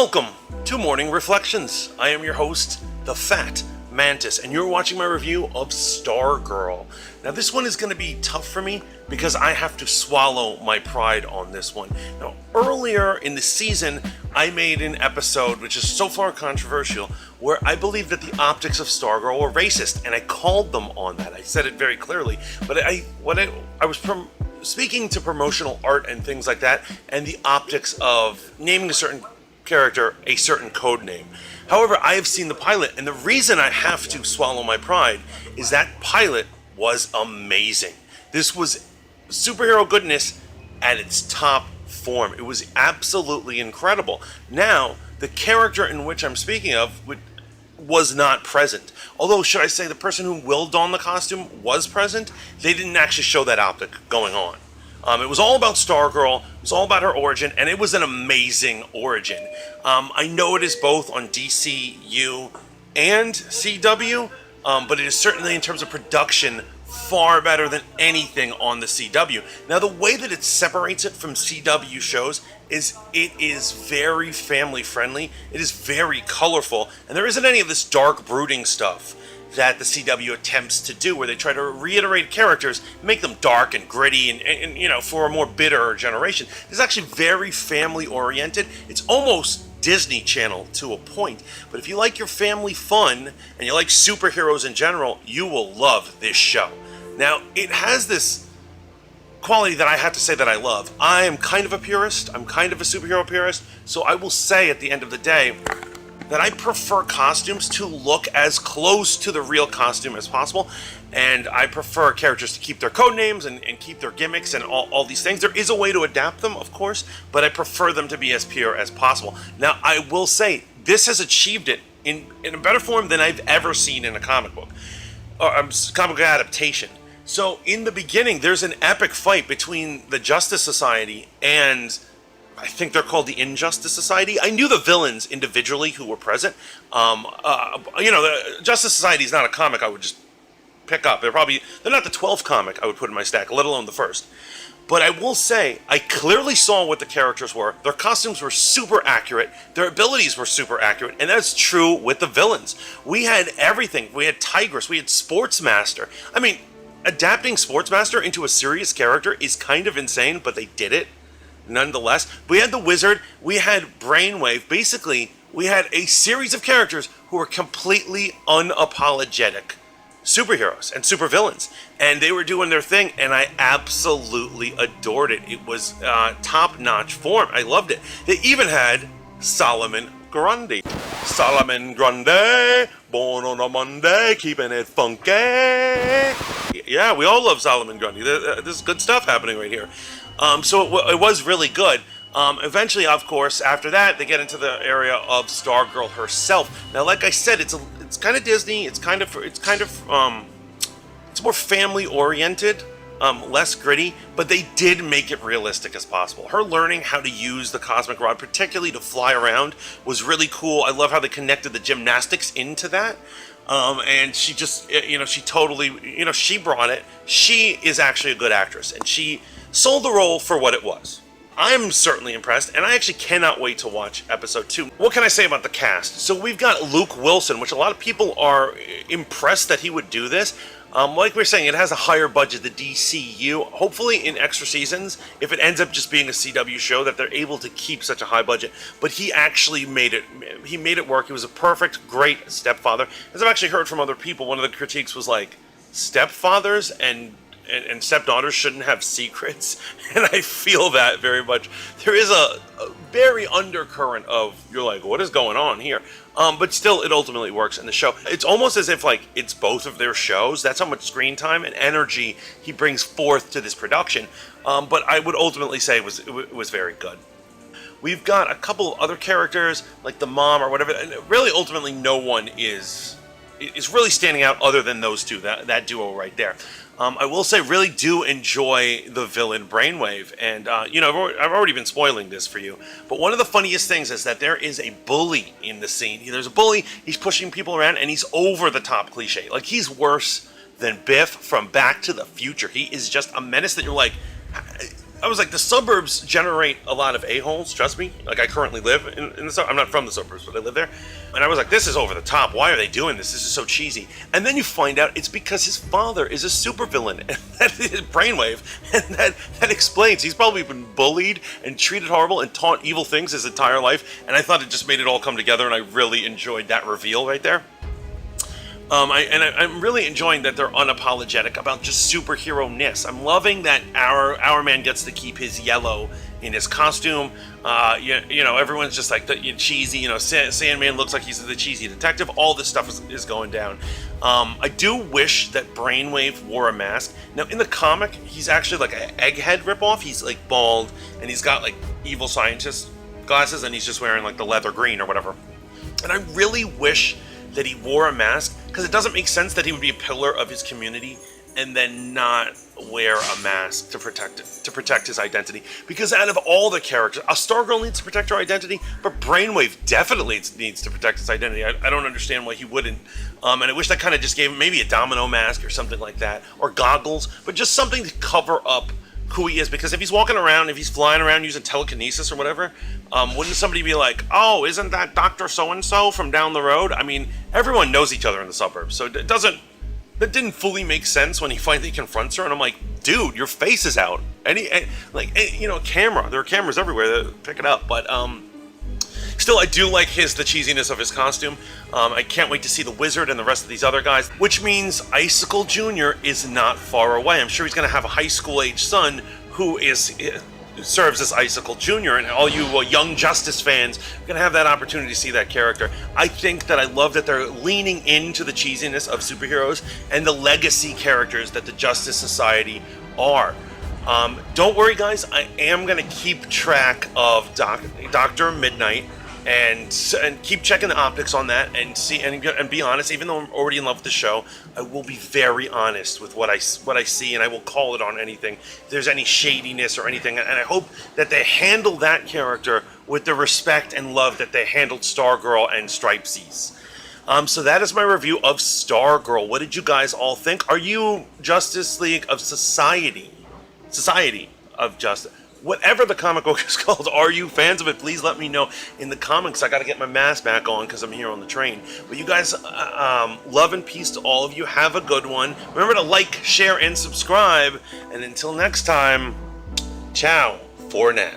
Welcome to Morning Reflections. I am your host, the FAT Mantis, and you're watching my review of Stargirl. Now this one is going to be tough for me because I have to swallow my pride on this one. Now earlier in the season, I made an episode which is so far controversial where I believe that the optics of Stargirl were racist, and I called them on that. I said it very clearly, but I was speaking to promotional art and things like that, and the optics of naming a certain character a certain code name. However, I have seen the pilot, and the reason I have to swallow my pride is that pilot was amazing. This was superhero goodness at its top form. It was absolutely incredible. Now, the character in which I'm speaking of was not present. Although, should I say the person who will don the costume was present, they didn't actually show that optic going on. It was all about Stargirl, it was all about her origin, and it was an amazing origin. I know it is both on DCU and CW, but it is certainly, in terms of production, far better than anything on the CW. Now, the way that it separates it from CW shows is it is very family friendly, it is very colorful, and there isn't any of this dark brooding stuff that the CW attempts to do, where they try to reiterate characters, make them dark and gritty, and you know, for a more bitter generation. It's actually very family oriented. It's almost Disney Channel to a point. But if you like your family fun and you like superheroes in general, you will love this show. Now, it has this quality that I have to say that I love. I am kind of a purist. I'm kind of a superhero purist. So I will say at the end of the day that I prefer costumes to look as close to the real costume as possible, and I prefer characters to keep their code names and keep their gimmicks and all these things. There is a way to adapt them, of course, but I prefer them to be as pure as possible. Now, I will say, this has achieved it in a better form than I've ever seen in a comic book, or comic book adaptation. So, in the beginning, there's an epic fight between the Justice Society and I think they're called the Injustice Society. I knew the villains individually who were present. You know, the Justice Society is not a comic I would just pick up. They're not the 12th comic I would put in my stack, let alone the first. But I will say, I clearly saw what the characters were. Their costumes were super accurate. Their abilities were super accurate. And that's true with the villains. We had everything. We had Tigress. We had Sportsmaster. I mean, adapting Sportsmaster into a serious character is kind of insane, but they did it nonetheless. We had the Wizard, we had Brainwave. Basically, we had a series of characters who were completely unapologetic superheroes and supervillains, and they were doing their thing, and I absolutely adored it. It was top-notch form. I loved it. They even had Solomon Grundy. Solomon Grundy, born on a Monday, keeping it funky. Yeah, we all love Solomon Grundy. There's good stuff happening right here. So it was really good. Eventually, of course, after that, they get into the area of Stargirl herself. Now, like I said, it's kind of Disney. It's more family oriented, less gritty, but they did make it realistic as possible. Her learning how to use the cosmic rod, particularly to fly around, was really cool. I love how they connected the gymnastics into that. And she just, she totally, she brought it. She is actually a good actress, and she sold the role for what it was. I'm certainly impressed, and I actually cannot wait to watch episode 2. What can I say about the cast? So we've got Luke Wilson, which a lot of people are impressed that he would do this. Like we were saying, it has a higher budget than DCU. Hopefully in extra seasons, if it ends up just being a CW show, that they're able to keep such a high budget. But he actually made it work. He was a perfect, great stepfather. As I've actually heard from other people, one of the critiques was like, stepfathers and stepdaughters shouldn't have secrets, and I feel that very much. There is a very undercurrent of, you're like, what is going on here? But still, it ultimately works in the show. It's almost as if, like, it's both of their shows. That's how much screen time and energy he brings forth to this production. But I would ultimately say it was very good. We've got a couple other characters, like the mom or whatever, and really, ultimately, no one is really standing out other than those two, that duo right there. I will say, really do enjoy the villain Brainwave, and I've already been spoiling this for you, but one of the funniest things is that there is a bully in the scene. There's a bully, he's pushing people around, and he's over the top cliche. Like, he's worse than Biff from Back to the Future. He is just a menace that you're like, I was like, the suburbs generate a lot of a-holes, trust me. Like, I currently live in the suburbs. I'm not from the suburbs, but I live there. And I was like, this is over the top. Why are they doing this? This is so cheesy. And then you find out it's because his father is a supervillain, and that is Brainwave. And that explains. He's probably been bullied and treated horrible and taught evil things his entire life. And I thought it just made it all come together, and I really enjoyed that reveal right there. I'm really enjoying that they're unapologetic about just superhero-ness. I'm loving that our man gets to keep his yellow in his costume. You know, everyone's just like the cheesy. You know, Sandman looks like he's the cheesy detective. All this stuff is going down. I do wish that Brainwave wore a mask. Now, in the comic, he's actually like an Egghead ripoff. He's like bald, and he's got like evil scientist glasses, and he's just wearing like the leather green or whatever. And I really wish that he wore a mask, because it doesn't make sense that he would be a pillar of his community and then not wear a mask to protect his identity. Because out of all the characters, a Stargirl needs to protect her identity, but Brainwave definitely needs to protect his identity. I don't understand why he wouldn't. And I wish that kind of just gave him maybe a domino mask or something like that, or goggles, but just something to cover up who he is. Because if he's walking around, if he's flying around using telekinesis or whatever, wouldn't somebody be like, oh, isn't that Dr. So-and-so from down the road? I mean, everyone knows each other in the suburbs, so that didn't fully make sense when he finally confronts her, and I'm like, dude, your face is out. You know, camera. There are cameras everywhere that pick it up, but still, I do like the cheesiness of his costume. I can't wait to see the Wizard and the rest of these other guys, which means Icicle Jr. is not far away. I'm sure he's going to have a high school-age son who serves as Icicle Jr., and all you Young Justice fans are going to have that opportunity to see that character. I think that I love that they're leaning into the cheesiness of superheroes and the legacy characters that the Justice Society are. Don't worry, guys. I am going to keep track of Dr. Midnight and keep checking the optics on that and see and be honest. Even though I'm already in love with the show, I will be very honest with what I see, and I will call it on anything. If there's any shadiness or anything, and I hope that they handle that character with the respect and love that they handled Stargirl and Stripesies. So that is my review of Stargirl. What did you guys all think? Are you Justice League of Society of Justice? Whatever the comic book is called, are you fans of it? Please let me know in the comments. I got to get my mask back on because I'm here on the train. But you guys, love and peace to all of you. Have a good one. Remember to like, share, and subscribe. And until next time, ciao for now.